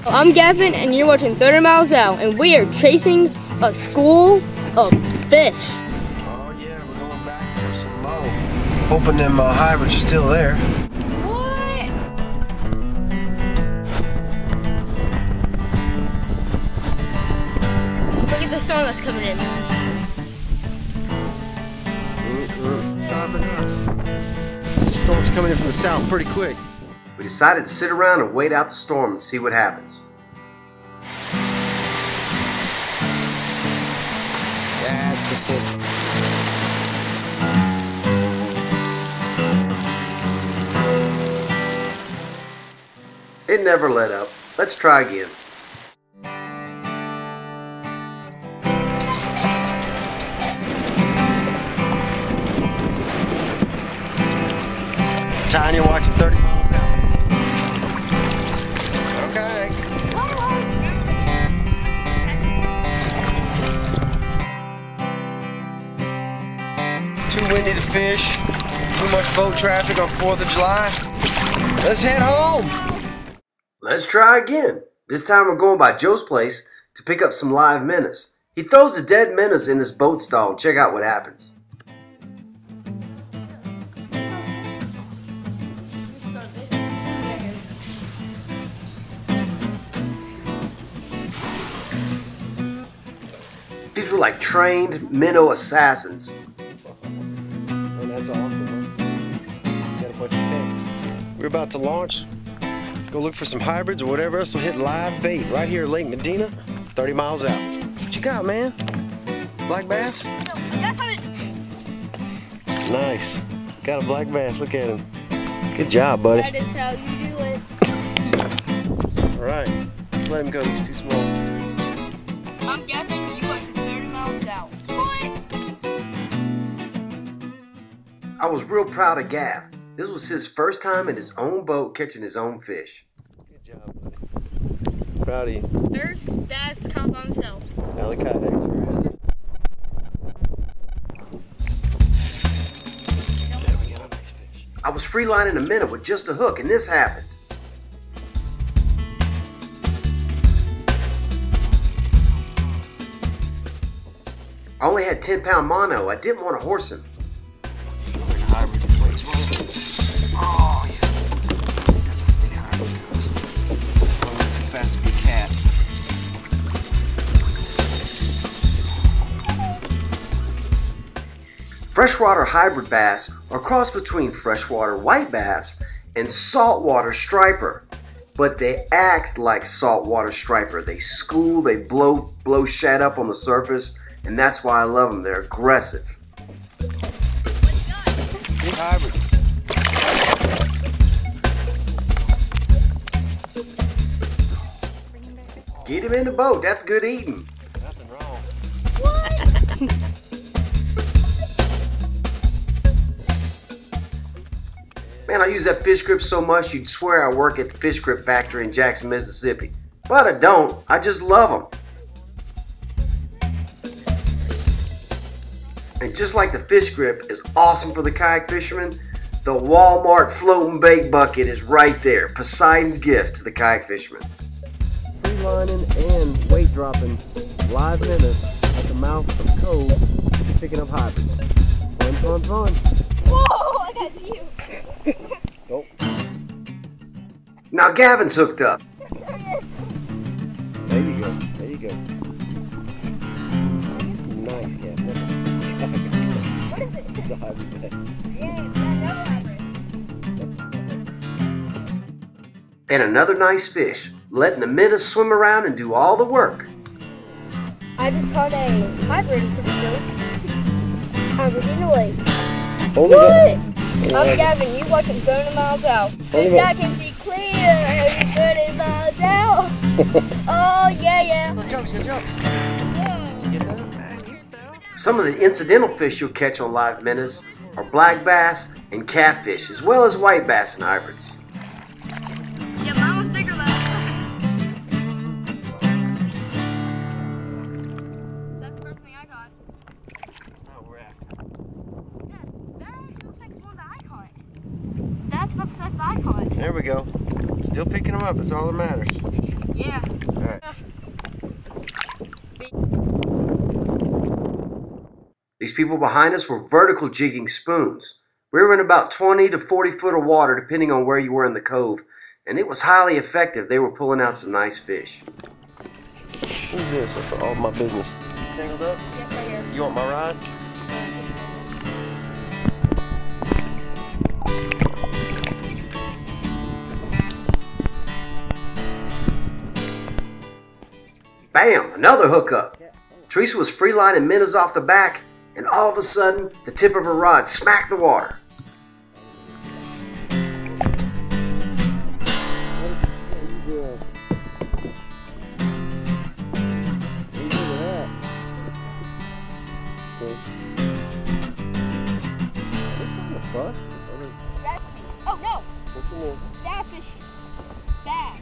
I'm Gavin, and you're watching 30 Miles Out, and we are chasing a school of fish. Oh yeah, we're going back for some more. Hoping them hybrids are still there. What? Look at the storm that's coming in. Stopping us. The storm's coming in from the south pretty quick. We decided to sit around and wait out the storm and see what happens. That's the system. It never let up. Let's try again. Tanya watching 30 miles out. Okay. Too windy to fish. Too much boat traffic on 4th of July. Let's head home. Let's try again. This time we're going by Joe's place to pick up some live minnows. He throws the dead minnows in his boat stall and check out what happens. These were like trained minnow assassins. Oh, that's awesome, huh? Got a bunch of fish. We're about to launch. Go look for some hybrids or whatever else will hit live bait right here at Lake Medina, 30 miles out. What you got, man? Black bass? Nice. Got a black bass. Look at him. Good job, buddy. That is how you do it. All right. Let him go. He's too small. I'm Gavin. You watching 30 Miles Out. What? I was real proud of Gav. This was his first time in his own boat catching his own fish. Good job, buddy. Proud of you. First bass caught by himself. Now the kayak sure is. I was freelining a minnow with just a hook, and this happened. I only had 10-pound mono. I didn't want to horse him. Oh, yeah. That's a big hybrid. One too fast to be a cat. Freshwater hybrid bass are a cross between freshwater white bass and saltwater striper. But they act like saltwater striper. They school, they blow shad up on the surface, and that's why I love them. They're aggressive. Big hybrid. Get him in the boat. That's good eating. Nothing wrong. What? Man, I use that fish grip so much you'd swear I work at the fish grip factory in Jackson, Mississippi. But I don't. I just love them. And just like the fish grip is awesome for the kayak fisherman, the Walmart floating bait bucket is right there. Poseidon's gift to the kayak fisherman. Free lining and weight dropping live minnows at the mouth of coves, picking up hybrids. Fun, fun, fun. Whoa, I got you. Nope. Now Gavin's hooked up. There you go. There you go. Nice, Gavin. What is it? It's a hybrid bass. Yeah, it's another hybrid. And another nice fish, letting the minnows swim around and do all the work. I just caught a hybrid pretty good. Hybrid in the lake. What? I'm Gavin, you watching 30 Miles Out. Fish I can see clear, 30 miles out. Oh, yeah. Good job, good job. Some of the incidental fish you'll catch on live minnows are black bass and catfish, as well as white bass and hybrids. Yeah, mine was bigger last time. There we go. Still picking them up. That's all that matters. Yeah. All right. These people behind us were vertical jigging spoons. We were in about 20 to 40 foot of water depending on where you were in the cove, and it was highly effective. They were pulling out some nice fish. Who's this? That's all my business. Tangled up? Yes, right here. You want my ride? Bam! Another hookup. Theresa was freelining minnows off the back, and all of a sudden, the tip of her rod smacked the water. Oh no! Catfish. Bad.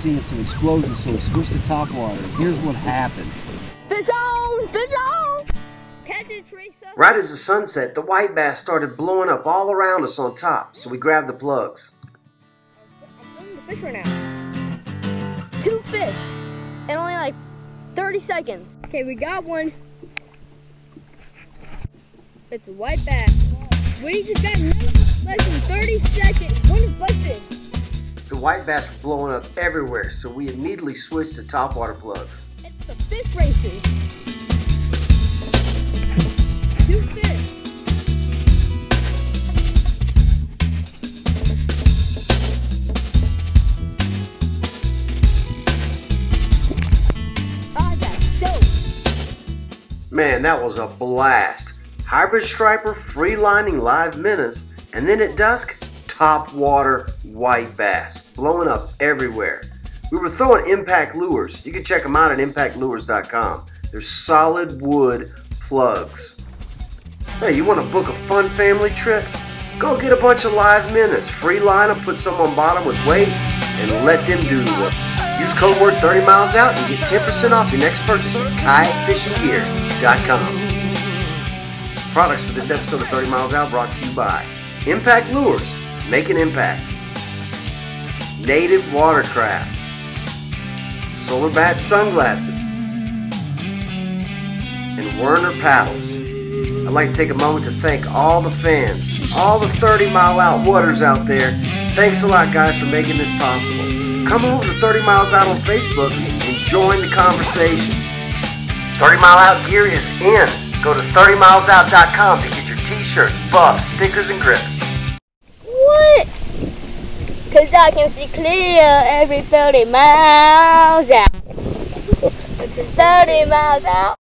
Seeing some explosions, so we switched to top water. Here's what happened. Fish on! Fish on! Catch it, Theresa. Right as the sun set, the white bass started blowing up all around us on top, so we grabbed the plugs. I'm filming the fish right now. 2 fish in only like 30 seconds. Okay, we got one. It's a white bass. We just got less than 30 seconds. One is busted. The white bass were blowing up everywhere, so we immediately switched to topwater plugs. It's the fish races. 2 fish. Ah, that's dope. Man, that was a blast. Hybrid striper, freelining live minnows, and then at dusk, top water white bass, blowing up everywhere. We were throwing impact lures. You can check them out at impactlures.com. They're solid wood plugs. Hey, you want to book a fun family trip? Go get a bunch of live minnows, freeline them, put some on bottom with weight, and let them do the work. Use code word 30 miles out and get 10% off your next purchase at kayakfishinggear.com. Products for this episode of 30 Miles Out brought to you by Impact Lures, make an impact. Native WATERCRAFT. Solar Bat Sunglasses. And Werner Paddles. I'd like to take a moment to thank all the fans, all the 30 Mile Out waters out there. Thanks a lot, guys, for making this possible. Come over to 30 Miles Out on Facebook and join the conversation. 30 Mile Out gear is in. Go to 30milesout.com to get your t-shirts, buffs, stickers, and grips. What? Cause I can see clear every 30 miles out. 30 miles out.